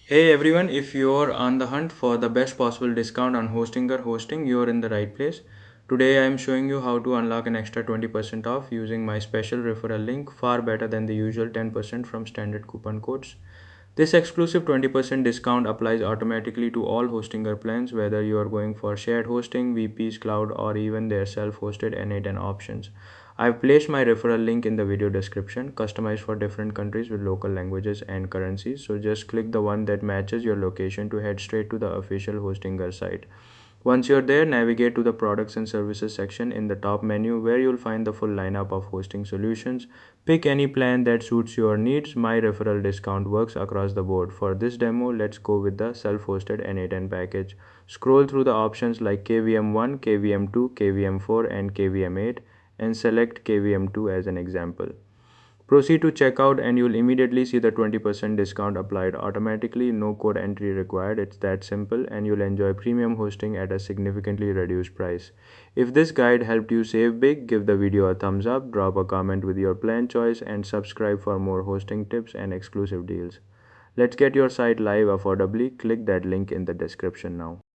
Hey everyone, if you're on the hunt for the best possible discount on hosting or hosting, you're in the right place. Today I am showing you how to unlock an extra 20% off using my special referral link, far better than the usual 10% from standard coupon codes. This exclusive 20% discount applies automatically to all Hostinger plans, whether you are going for shared hosting, VPs, cloud, or even their self-hosted N8N options. I've placed my referral link in the video description, customized for different countries with local languages and currencies. So just click the one that matches your location to head straight to the official Hostinger site. Once you're there, navigate to the products and services section in the top menu where you'll find the full lineup of hosting solutions. Pick any plan that suits your needs. My referral discount works across the board. For this demo, let's go with the self-hosted N8N package. Scroll through the options like KVM1, KVM2, KVM4 and KVM8 and select KVM2 as an example. Proceed to checkout and you'll immediately see the 20% discount applied automatically. No code entry required. It's that simple and you'll enjoy premium hosting at a significantly reduced price. If this guide helped you save big, give the video a thumbs up, drop a comment with your plan choice and subscribe for more hosting tips and exclusive deals. Let's get your site live affordably. Click that link in the description now.